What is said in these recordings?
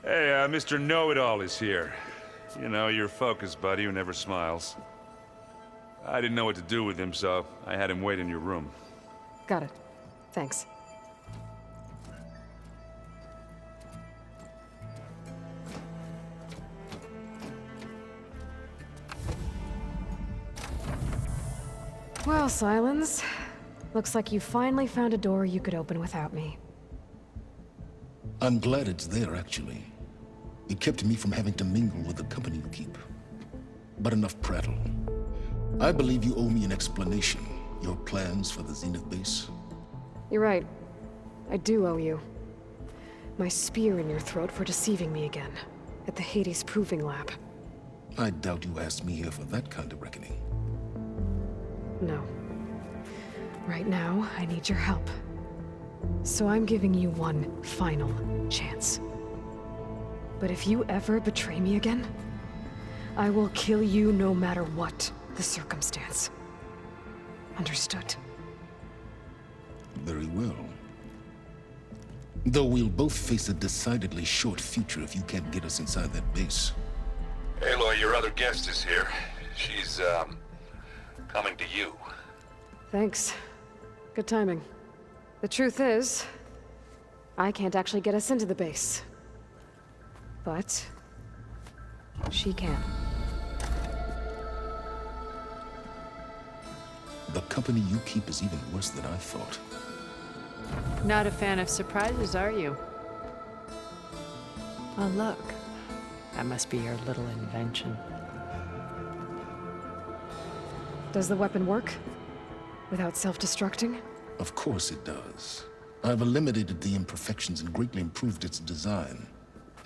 Hey, Mr. Know-It-All is here. You know, your focus buddy who never smiles. I didn't know what to do with him, so I had him wait in your room. Got it. Thanks. Well, Sylens. Looks like you finally found a door you could open without me. I'm glad it's there, actually. It kept me from having to mingle with the company you keep. But enough prattle. I believe you owe me an explanation. Your plans for the Zenith base? You're right. I do owe you. My spear in your throat for deceiving me again. At the Hades Proving Lab. I doubt you asked me here for that kind of reckoning. No. Right now, I need your help. So I'm giving you one final chance. But if you ever betray me again, I will kill you no matter what the circumstance. Understood? Very well. Though we'll both face a decidedly short future if you can't get us inside that base. Aloy, your other guest is here. She's, coming to you. Thanks. Good timing. The truth is, I can't actually get us into the base. But she can. The company you keep is even worse than I thought. Not a fan of surprises, are you? Oh, look. That must be your little invention. Does the weapon work? Without self-destructing? Of course it does. I've eliminated the imperfections and greatly improved its design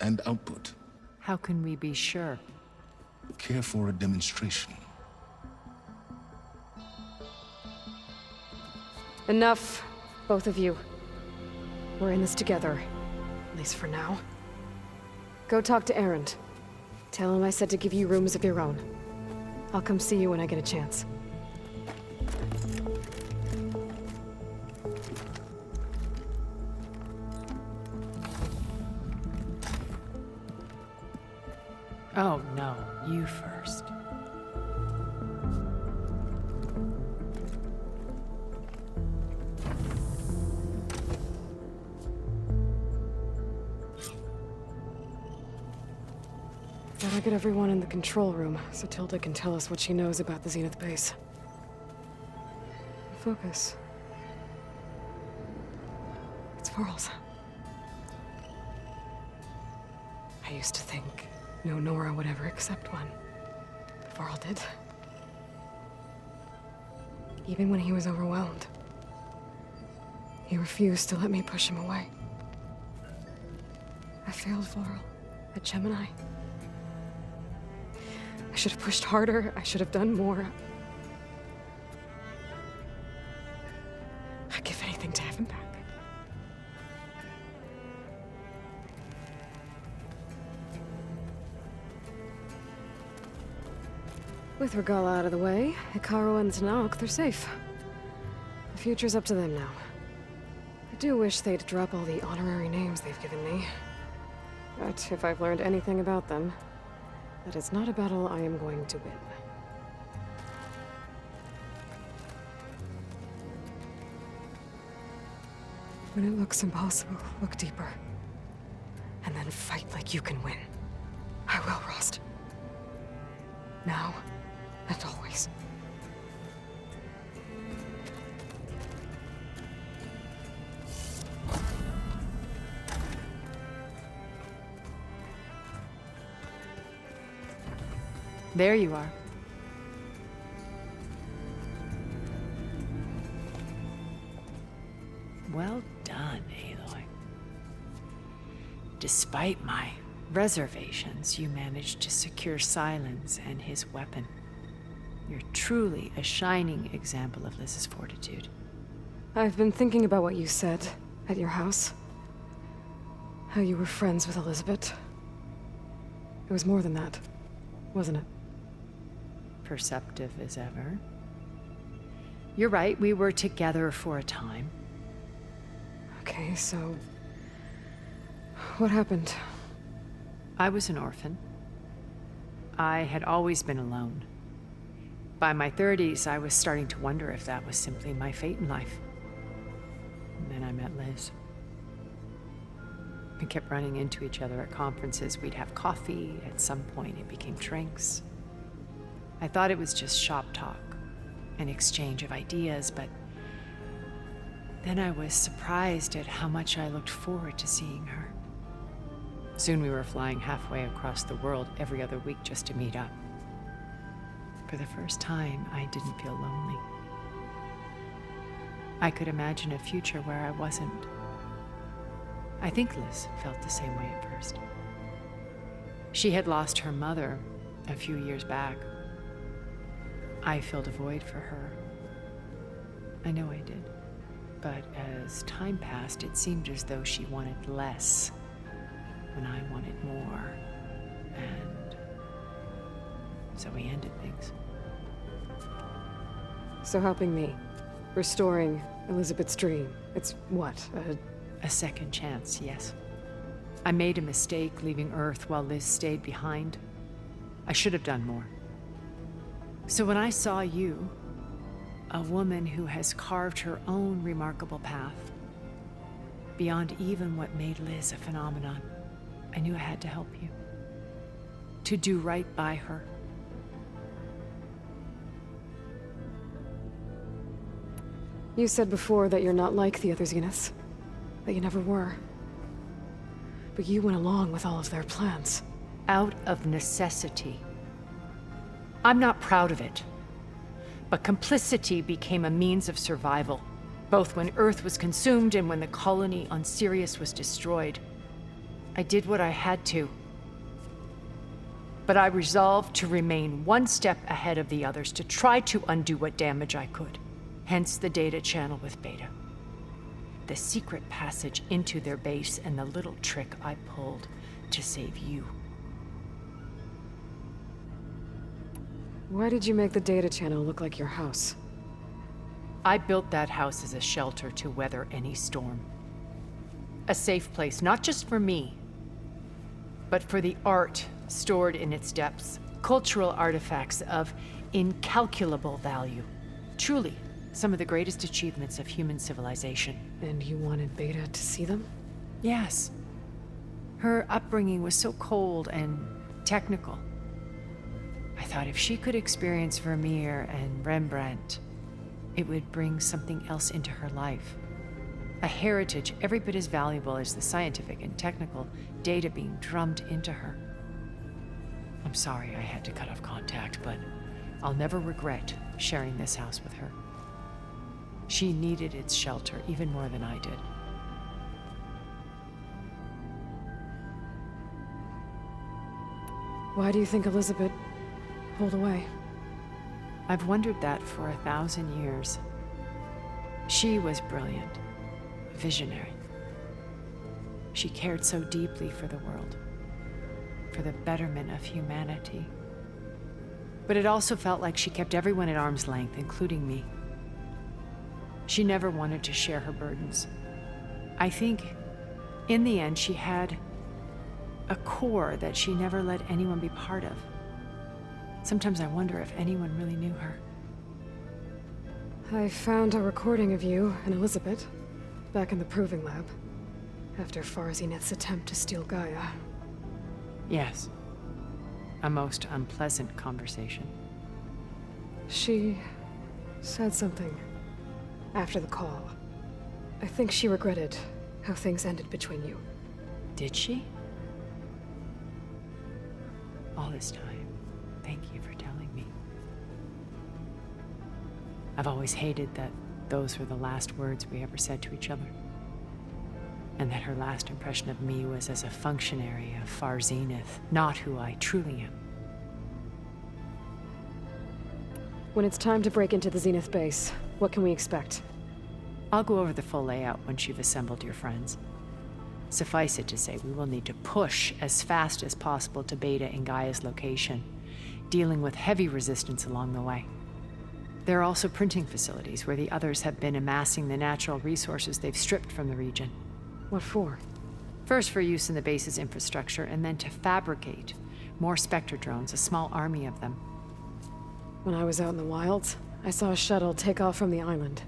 and output. How can we be sure? Care for a demonstration? Enough, both of you. We're in this together, at least for now. Go talk to Erend. Tell him I said to give you rooms of your own. I'll come see you when I get a chance. Oh, no. You first. Gotta get everyone in the control room, so Tilda can tell us what she knows about the Zenith base. Focus. It's pearls. I used to think no Nora would ever accept one. But Varl did. Even when he was overwhelmed. He refused to let me push him away. I failed Varl at Gemini. I should have pushed harder. I should have done more. I'd give anything to have him back. With Regal out of the way, Hikaru and Tanakh, they're safe. The future's up to them now. I do wish they'd drop all the honorary names they've given me. But if I've learned anything about them, that it's not a battle I am going to win. When it looks impossible, look deeper. And then fight like you can win. I will, Rost. Now and always. There you are. Well done, Aloy. Despite my reservations, you managed to secure Sylens and his weapon. You're truly a shining example of Liz's fortitude. I've been thinking about what you said at your house. How you were friends with Elizabeth. It was more than that, wasn't it? Perceptive as ever. You're right, we were together for a time. Okay, so... what happened? I was an orphan. I had always been alone. By my 30s, I was starting to wonder if that was simply my fate in life. And then I met Liz. We kept running into each other at conferences. We'd have coffee. At some point, it became drinks. I thought it was just shop talk, an exchange of ideas, but then I was surprised at how much I looked forward to seeing her. Soon we were flying halfway across the world every other week just to meet up. For the first time, I didn't feel lonely. I could imagine a future where I wasn't. I think Liz felt the same way at first. She had lost her mother a few years back. I filled a void for her. I know I did. But as time passed, it seemed as though she wanted less when I wanted more. And so we ended things. So helping me, restoring Elizabeth's dream, it's what, A second chance, yes. I made a mistake leaving Earth while Liz stayed behind. I should have done more. So when I saw you, a woman who has carved her own remarkable path, beyond even what made Liz a phenomenon, I knew I had to help you. To do right by her. You said before that you're not like the other Zeniths. That you never were. But you went along with all of their plans. Out of necessity. I'm not proud of it. But complicity became a means of survival, both when Earth was consumed and when the colony on Sirius was destroyed. I did what I had to. But I resolved to remain one step ahead of the others, to try to undo what damage I could. Hence the data channel with Beta. The secret passage into their base and the little trick I pulled to save you. Why did you make the data channel look like your house? I built that house as a shelter to weather any storm. A safe place, not just for me, but for the art stored in its depths, cultural artifacts of incalculable value. Truly, some of the greatest achievements of human civilization. And you wanted Beta to see them? Yes. Her upbringing was so cold and technical. I thought if she could experience Vermeer and Rembrandt, it would bring something else into her life. A heritage every bit as valuable as the scientific and technical data being drummed into her. I'm sorry I had to cut off contact, but I'll never regret sharing this house with her. She needed its shelter even more than I did. Why do you think Elizabeth pulled away? I've wondered that for 1,000 years. She was brilliant, visionary. She cared so deeply for the world, for the betterment of humanity. But it also felt like she kept everyone at arm's length, including me. She never wanted to share her burdens. I think, in the end, she had a core that she never let anyone be part of. Sometimes I wonder if anyone really knew her. I found a recording of you and Elizabeth back in the proving lab after Farzineth's attempt to steal Gaia. Yes. A most unpleasant conversation. She said something after the call. I think she regretted how things ended between you. Did she? All this time, thank you for telling me. I've always hated that those were the last words we ever said to each other. And that her last impression of me was as a functionary of Far Zenith, not who I truly am. When it's time to break into the Zenith base, what can we expect? I'll go over the full layout once you've assembled your friends. Suffice it to say, we will need to push as fast as possible to Beta and Gaia's location, dealing with heavy resistance along the way. There are also printing facilities where the others have been amassing the natural resources they've stripped from the region. What for? First for use in the base's infrastructure, and then to fabricate more Spectre drones, a small army of them. When I was out in the wilds, I saw a shuttle take off from the island,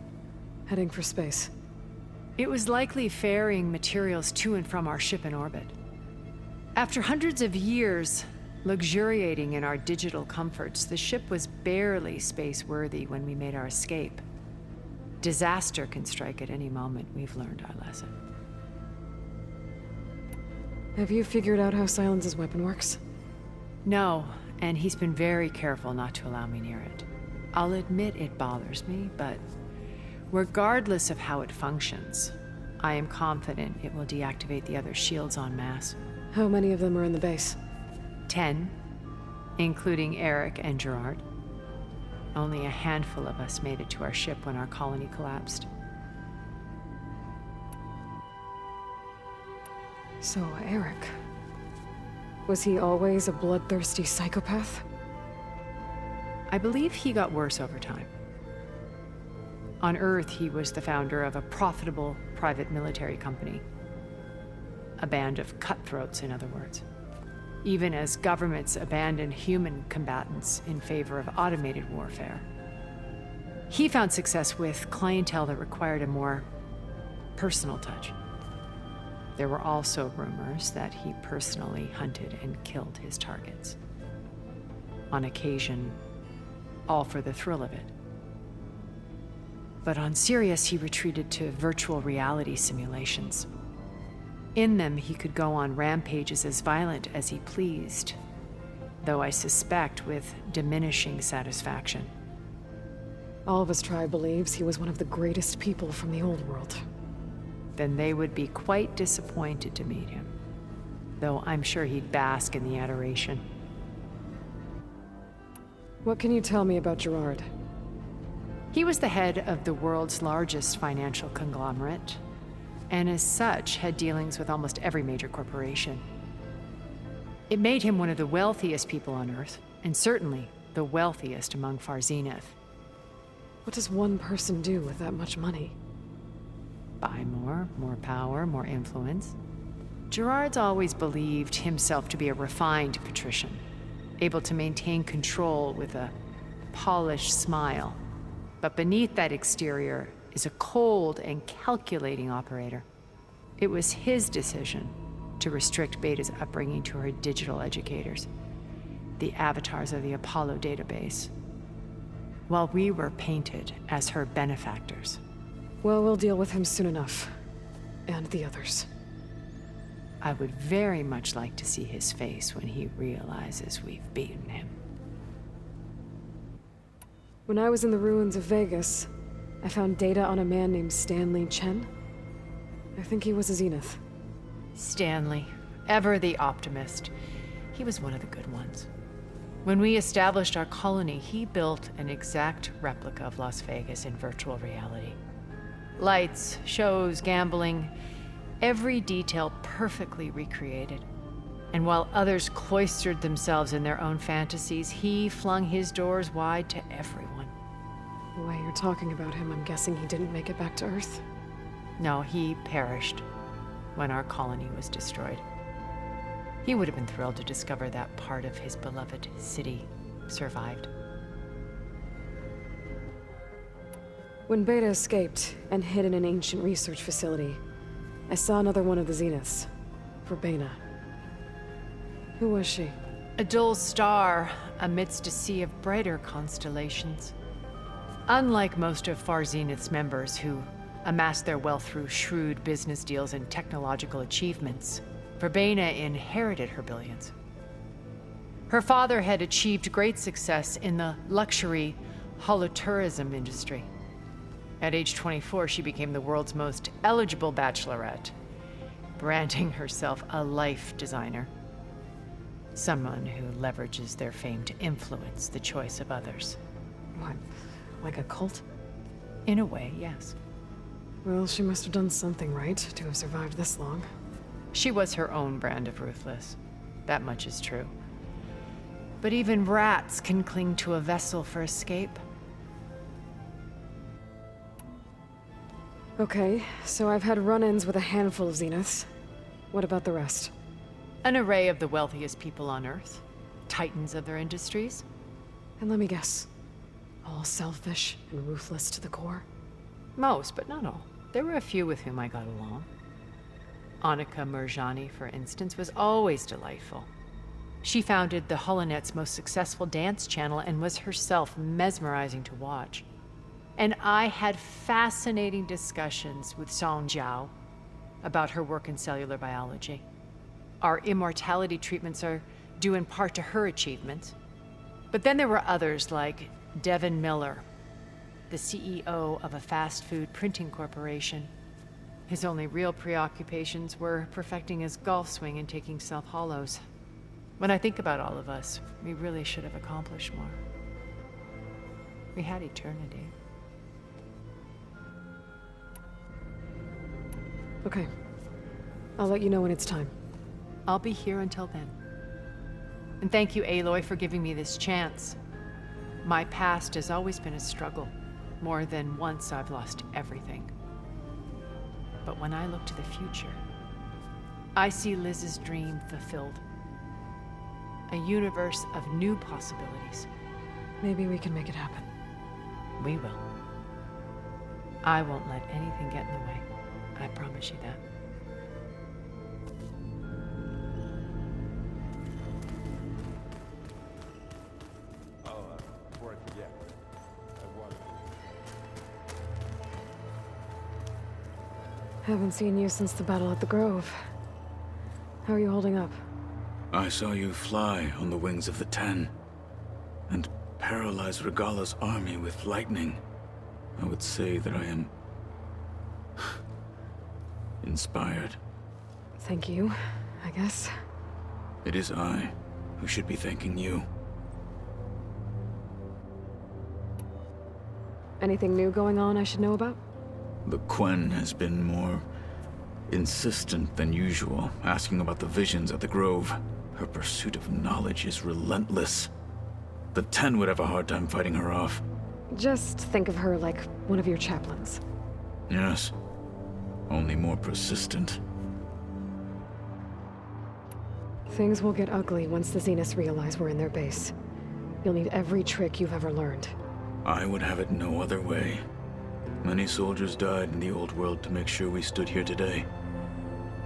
heading for space. It was likely ferrying materials to and from our ship in orbit. After hundreds of years luxuriating in our digital comforts, the ship was barely space-worthy when we made our escape. Disaster can strike at any moment. We've learned our lesson. Have you figured out how Sylens' weapon works? No, and he's been very careful not to allow me near it. I'll admit it bothers me, but regardless of how it functions, I am confident it will deactivate the other shields en masse. How many of them are in the base? 10, including Eric and Gerard. Only a handful of us made it to our ship when our colony collapsed. So, Eric... was he always a bloodthirsty psychopath? I believe he got worse over time. On Earth, he was the founder of a profitable private military company. A band of cutthroats, in other words. Even as governments abandoned human combatants in favor of automated warfare. He found success with clientele that required a more personal touch. There were also rumors that he personally hunted and killed his targets. On occasion, all for the thrill of it. But on Sirius, he retreated to virtual reality simulations. In them, he could go on rampages as violent as he pleased, though I suspect with diminishing satisfaction. All of his tribe believes he was one of the greatest people from the old world. Then they would be quite disappointed to meet him, though I'm sure he'd bask in the adoration. What can you tell me about Gerard? He was the head of the world's largest financial conglomerate, and as such had dealings with almost every major corporation. It made him one of the wealthiest people on Earth, and certainly the wealthiest among Far Zenith. What does one person do with that much money? Buy more power, more influence. Gerard's always believed himself to be a refined patrician, able to maintain control with a polished smile. But beneath that exterior is a cold and calculating operator. It was his decision to restrict Beta's upbringing to her digital educators, the avatars of the Apollo database, while we were painted as her benefactors. Well, we'll deal with him soon enough. And the others. I would very much like to see his face when he realizes we've beaten him. When I was in the ruins of Vegas, I found data on a man named Stanley Chen. I think he was a Zenith. Stanley, ever the optimist. He was one of the good ones. When we established our colony, he built an exact replica of Las Vegas in virtual reality. Lights, shows, gambling, every detail perfectly recreated. And while others cloistered themselves in their own fantasies, he flung his doors wide to everyone. The way you're talking about him, I'm guessing he didn't make it back to Earth? No, he perished when our colony was destroyed. He would have been thrilled to discover that part of his beloved city survived. When Beta escaped and hid in an ancient research facility, I saw another one of the Zeniths, Verbena. Who was she? A dull star amidst a sea of brighter constellations. Unlike most of Far Zenith's members who amassed their wealth through shrewd business deals and technological achievements, Verbena inherited her billions. Her father had achieved great success in the luxury holotourism industry. At age 24, she became the world's most eligible bachelorette, branding herself a life designer. Someone who leverages their fame to influence the choice of others. What, like a cult? In a way, yes. Well, she must have done something right to have survived this long. She was her own brand of ruthless. That much is true. But even rats can cling to a vessel for escape. Okay, so I've had run-ins with a handful of Zeniths. What about the rest? An array of the wealthiest people on Earth. Titans of their industries. And let me guess. All selfish and ruthless to the core? Most, but not all. There were a few with whom I got along. Annika Murjani, for instance, was always delightful. She founded the Holonet's most successful dance channel and was herself mesmerizing to watch. And I had fascinating discussions with Song Jiao about her work in cellular biology. Our immortality treatments are due in part to her achievements. But then there were others like Devin Miller, the CEO of a fast food printing corporation. His only real preoccupations were perfecting his golf swing and taking self-hollows. When I think about all of us, we really should have accomplished more. We had eternity. Okay. I'll let you know when it's time. I'll be here until then. And thank you, Aloy, for giving me this chance. My past has always been a struggle. More than once I've lost everything. But when I look to the future, I see Liz's dream fulfilled. A universe of new possibilities. Maybe we can make it happen. We will. I won't let anything get in the way. I promise you that. Before I forget, Haven't seen you since the battle at the Grove. How are you holding up? I saw you fly on the wings of the Ten, and paralyze Regala's army with lightning. I would say that I am inspired. Thank you, I guess. It is I who should be thanking you. Anything new going on I should know about? The Quen has been more insistent than usual, asking about the visions at the Grove. Her pursuit of knowledge is relentless. The Ten would have a hard time fighting her off. Just think of her like one of your chaplains. Yes, only more persistent. Things will get ugly once the Zeniths realize we're in their base. You'll need every trick you've ever learned. I would have it no other way. Many soldiers died in the old world to make sure we stood here today.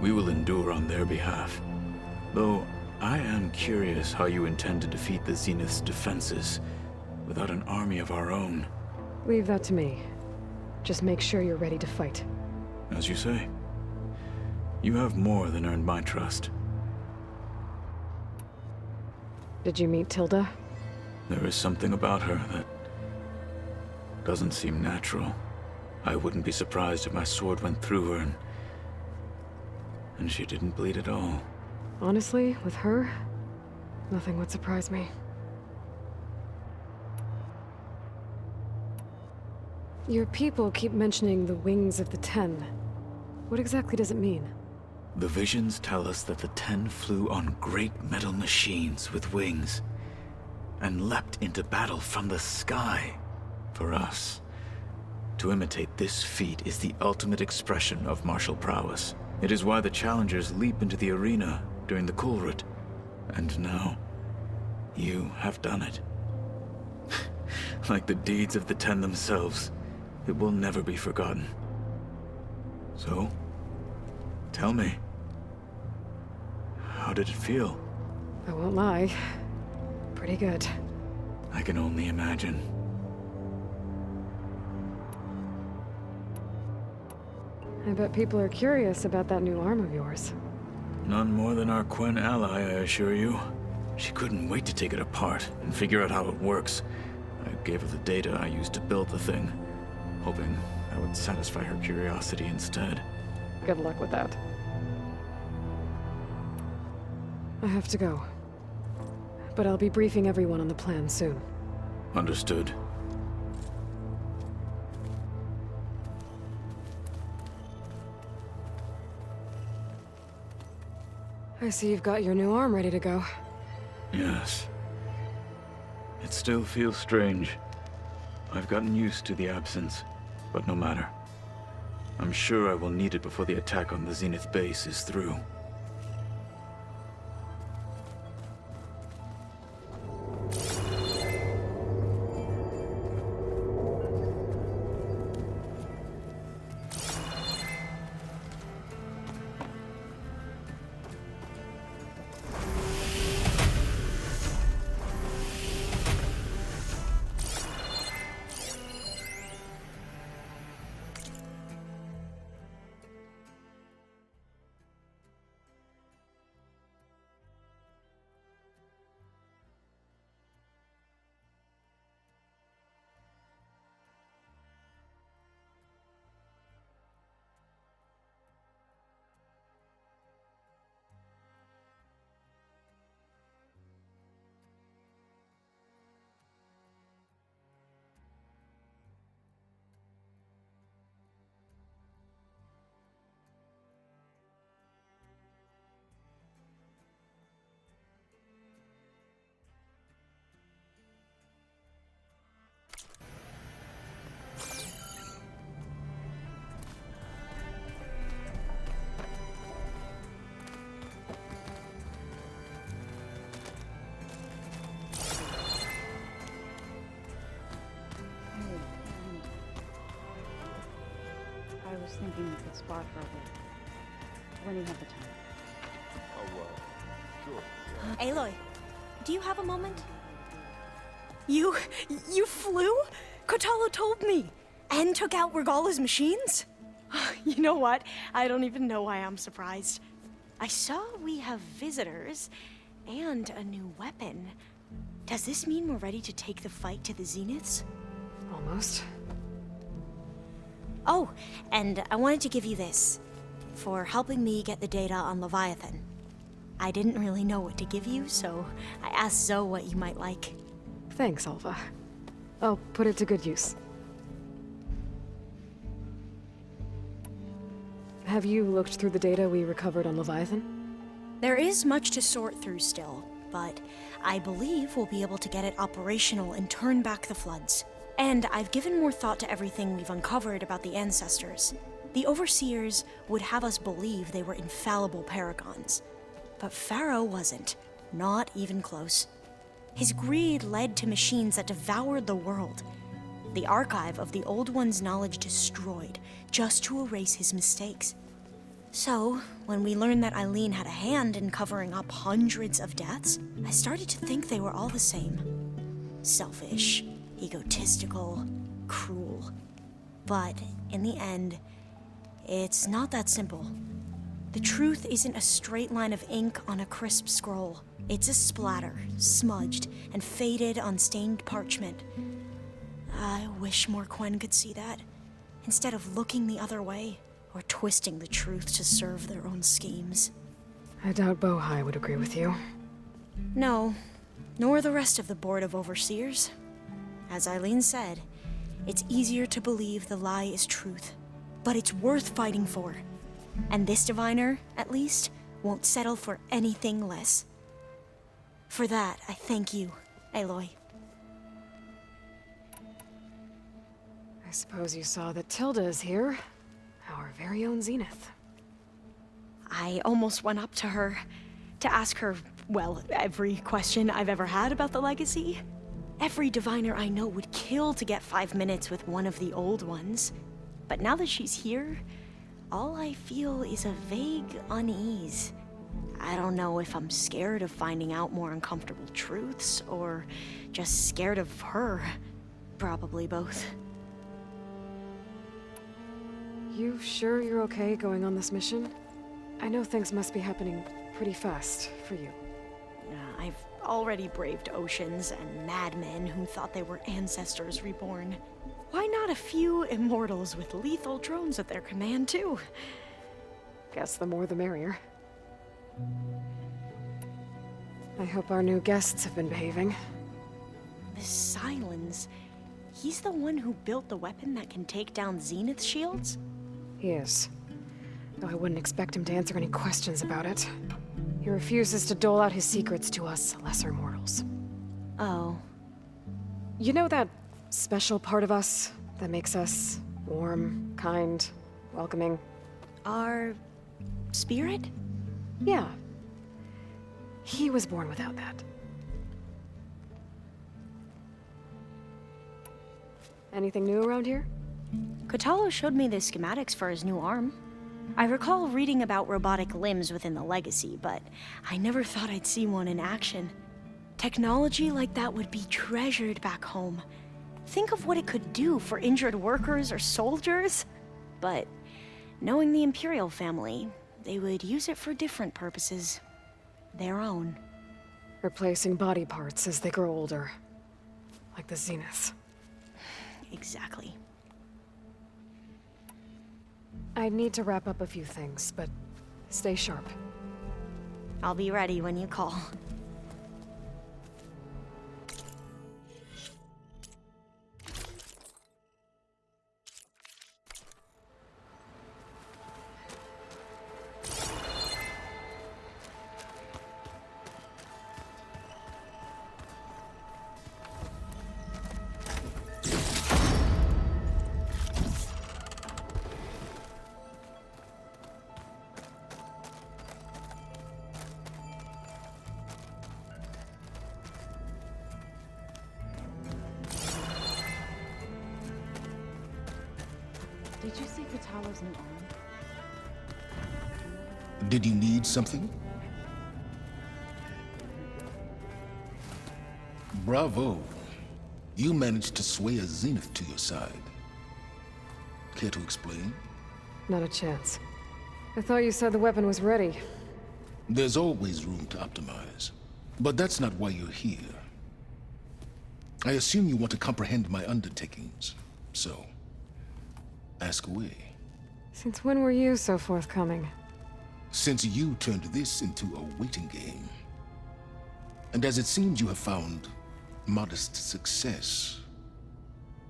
We will endure on their behalf. Though, I am curious how you intend to defeat the Zenith's defenses without an army of our own. Leave that to me. Just make sure you're ready to fight. As you say. You have more than earned my trust. Did you meet Tilda? There is something about her that doesn't seem natural. I wouldn't be surprised if my sword went through her and she didn't bleed at all. Honestly, with her, nothing would surprise me. Your people keep mentioning the wings of the Ten. What exactly does it mean? The visions tell us that the Ten flew on great metal machines with wings and leapt into battle from the sky. For us, to imitate this feat is the ultimate expression of martial prowess. It is why the challengers leap into the arena during the Kulrut. And now, you have done it. Like the deeds of the Ten themselves, it will never be forgotten. So, tell me, how did it feel? I won't lie. Pretty good. I can only imagine. I bet people are curious about that new arm of yours. None more than our Quen ally, I assure you. She couldn't wait to take it apart and figure out how it works. I gave her the data I used to build the thing, hoping that would satisfy her curiosity instead. Good luck with that. I have to go. But I'll be briefing everyone on the plan soon. Understood. I see you've got your new arm ready to go. Yes. It still feels strange. I've gotten used to the absence, but no matter. I'm sure I will need it before the attack on the Zenith base is through. thinking we could spar for a bit. When you have the time. Oh, sure. Aloy, do you have a moment? You flew? Kotalo told me! And took out Regala's machines? You know what? I don't even know why I'm surprised. I saw we have visitors and a new weapon. Does this mean we're ready to take the fight to the Zeniths? Almost. Oh, and I wanted to give you this, for helping me get the data on Leviathan. I didn't really know what to give you, so I asked Zoe what you might like. Thanks, Alva. I'll put it to good use. Have you looked through the data we recovered on Leviathan? There is much to sort through still, but I believe we'll be able to get it operational and turn back the floods. And I've given more thought to everything we've uncovered about the ancestors. The Overseers would have us believe they were infallible paragons. But Pharaoh wasn't. Not even close. His greed led to machines that devoured the world. The archive of the Old One's knowledge destroyed, just to erase his mistakes. So, when we learned that Eileen had a hand in covering up hundreds of deaths, I started to think they were all the same. Selfish, egotistical, cruel. But, in the end, it's not that simple. The truth isn't a straight line of ink on a crisp scroll. It's a splatter, smudged, and faded on stained parchment. I wish more Quen could see that, instead of looking the other way, or twisting the truth to serve their own schemes. I doubt Bohai would agree with you. No, nor the rest of the Board of Overseers. As Eileen said, it's easier to believe the lie is truth, but it's worth fighting for. And this diviner, at least, won't settle for anything less. For that, I thank you, Aloy. I suppose you saw that Tilda is here. Our very own Zenith. I almost went up to her to ask her, well, every question I've ever had about the legacy. Every diviner I know would kill to get 5 minutes with one of the old ones. But now that she's here, all I feel is a vague unease. I don't know if I'm scared of finding out more uncomfortable truths, or just scared of her. Probably both. You sure you're okay going on this mission? I know things must be happening pretty fast for you. I've already braved oceans and madmen who thought they were ancestors reborn. Why not a few immortals with lethal drones at their command, too? Guess the more the merrier. I hope our new guests have been behaving. This Sylens, he's the one who built the weapon that can take down Zenith shields? He is. Though I wouldn't expect him to answer any questions about it. He refuses to dole out his secrets to us lesser mortals. Oh. You know that special part of us that makes us warm, kind, welcoming? Our spirit? Yeah. He was born without that. Anything new around here? Kotalo showed me the schematics for his new arm. I recall reading about robotic limbs within the Legacy, but I never thought I'd see one in action. Technology like that would be treasured back home. Think of what it could do for injured workers or soldiers. But knowing the Imperial family, they would use it for different purposes. Their own. Replacing body parts as they grow older. Like the Zeniths. Exactly. I need to wrap up a few things, but stay sharp. I'll be ready when you call. Aloy's new arm? Did you need something? Bravo. You managed to sway a Zenith to your side. Care to explain? Not a chance. I thought you said the weapon was ready. There's always room to optimize. But that's not why you're here. I assume you want to comprehend my undertakings. So, ask away. Since when were you so forthcoming? Since you turned this into a waiting game. And as it seems you have found modest success,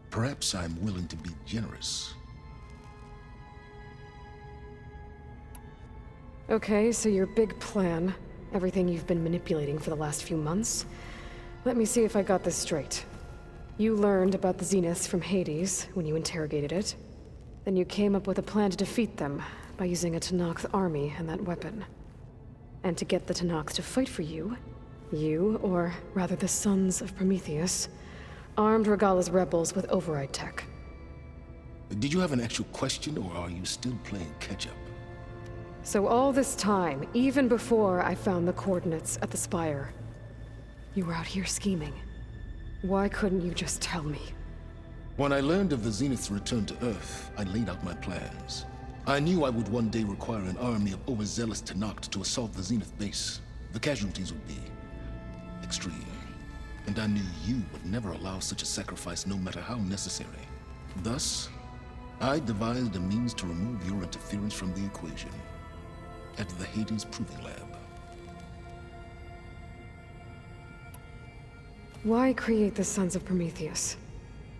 perhaps I'm willing to be generous. Okay, so your big plan, everything you've been manipulating for the last few months. Let me see if I got this straight. You learned about the Zeniths from Hades when you interrogated it. Then you came up with a plan to defeat them by using a Tenakth army and that weapon. And to get the Tenakth to fight for you, or rather the Sons of Prometheus, armed Regalla's rebels with override tech. Did you have an actual question, or are you still playing catch-up? So all this time, even before I found the coordinates at the Spire, you were out here scheming. Why couldn't you just tell me? When I learned of the Zenith's return to Earth, I laid out my plans. I knew I would one day require an army of overzealous Tenakth to assault the Zenith base. The casualties would be extreme. And I knew you would never allow such a sacrifice, no matter how necessary. Thus, I devised a means to remove your interference from the equation at the Hades Proving Lab. Why create the Sons of Prometheus?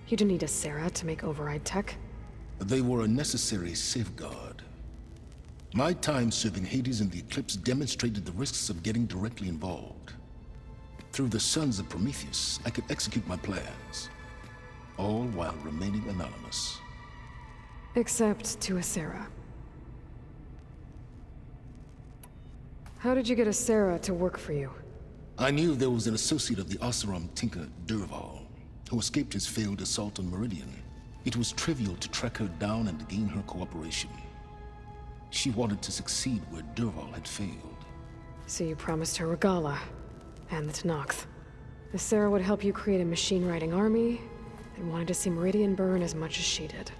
You didn't need a Sarah to make override tech. They were a necessary safeguard. My time serving Hades in the Eclipse demonstrated the risks of getting directly involved. Through the Sons of Prometheus, I could execute my plans, all while remaining anonymous. Except to a Sarah. How did you get a Sarah to work for you? I knew there was an associate of the Oseram tinker, Derval, who escaped his failed assault on Meridian. It was trivial to track her down and gain her cooperation. She wanted to succeed where Derval had failed. So you promised her Regalla, and the Tenakth. The Sarah would help you create a machine-riding army, and wanted to see Meridian burn as much as she did.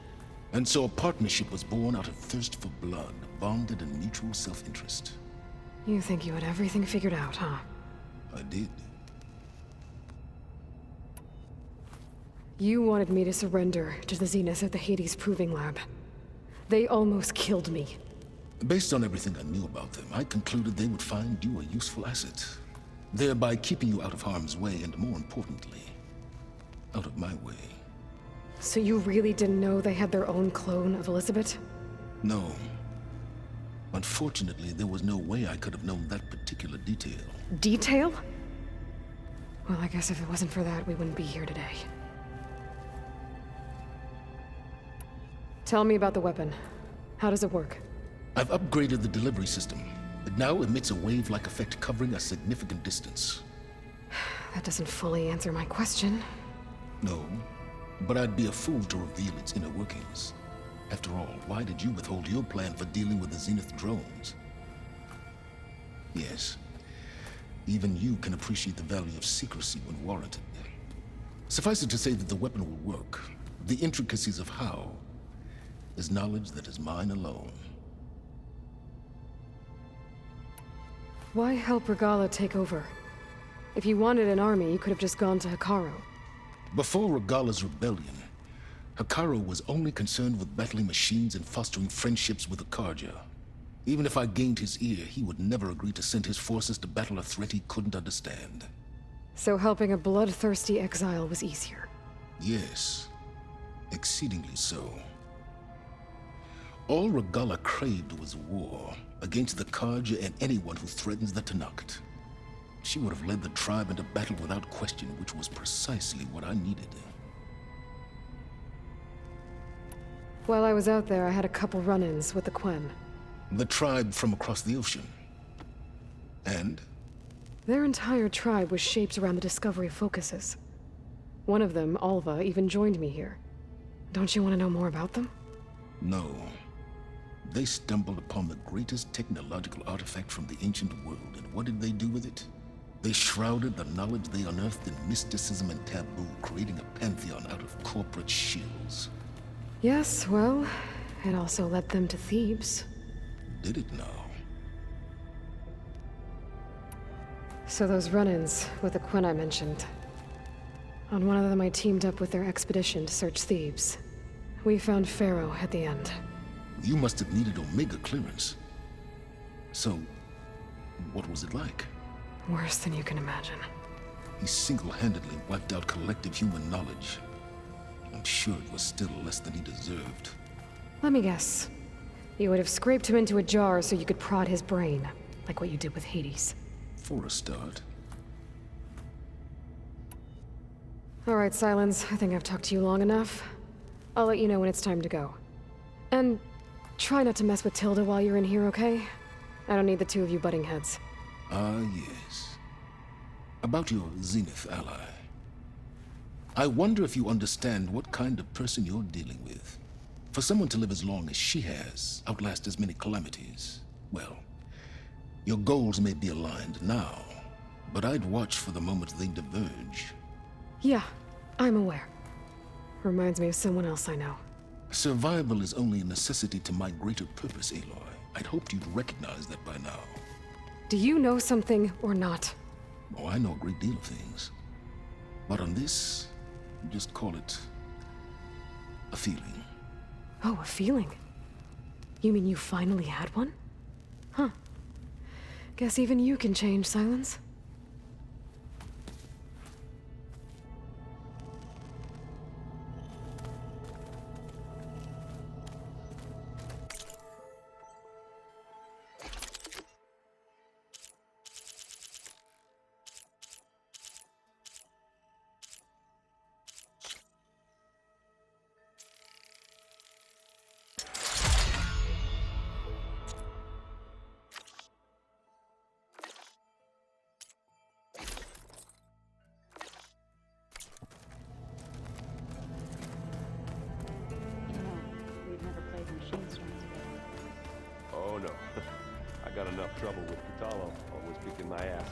And so a partnership was born out of thirst for blood, bonded in mutual self-interest. You think you had everything figured out, huh? I did. You wanted me to surrender to the Zenith at the Hades Proving Lab. They almost killed me. Based on everything I knew about them, I concluded they would find you a useful asset, thereby keeping you out of harm's way and, more importantly, out of my way. So you really didn't know they had their own clone of Elizabeth? No. Unfortunately, there was no way I could have known that particular detail. Detail? Well, I guess if it wasn't for that, we wouldn't be here today. Tell me about the weapon. How does it work? I've upgraded the delivery system. It now emits a wave-like effect covering a significant distance. That doesn't fully answer my question. No, but I'd be a fool to reveal its inner workings. After all, why did you withhold your plan for dealing with the Zenith drones? Yes, even you can appreciate the value of secrecy when warranted. Suffice it to say that the weapon will work. The intricacies of how is knowledge that is mine alone. Why help Regalla take over? If you wanted an army, you could have just gone to Hekarro. Before Regalla's rebellion, Hekarro was only concerned with battling machines and fostering friendships with the Karja. Even if I gained his ear, he would never agree to send his forces to battle a threat he couldn't understand. So helping a bloodthirsty exile was easier? Yes, exceedingly so. All Regalla craved was war against the Karja and anyone who threatens the Tenakth. She would have led the tribe into battle without question, which was precisely what I needed. While I was out there, I had a couple run-ins with the Quen. The tribe from across the ocean. And? Their entire tribe was shaped around the discovery focuses. One of them, Alva, even joined me here. Don't you want to know more about them? No. They stumbled upon the greatest technological artifact from the ancient world, and what did they do with it? They shrouded the knowledge they unearthed in mysticism and taboo, creating a pantheon out of corporate shills. Yes, well, it also led them to Thebes. Did it now? So those run-ins with the Quen I mentioned. On one of them I teamed up with their expedition to search Thebes. We found Pharaoh at the end. You must have needed Omega clearance. So, what was it like? Worse than you can imagine. He single-handedly wiped out collective human knowledge. I'm sure it was still less than he deserved. Let me guess. You would have scraped him into a jar so you could prod his brain, like what you did with Hades. For a start. All right, Sylens, I think I've talked to you long enough. I'll let you know when it's time to go. And try not to mess with Tilda while you're in here, okay? I don't need the two of you butting heads. Ah, yes. About your Zenith ally. I wonder if you understand what kind of person you're dealing with. For someone to live as long as she has, outlast as many calamities, well, your goals may be aligned now, but I'd watch for the moment they diverge. Yeah, I'm aware. Reminds me of someone else I know. Survival is only a necessity to my greater purpose, Aloy. I'd hoped you'd recognize that by now. Do you know something or not? Oh, I know a great deal of things. But on this, just call it a feeling. Oh, a feeling? You mean you finally had one? Huh. Guess even you can change, Sylens. We've never played machine strings together. Oh no. I got enough trouble with Vitalo, always kicking my ass.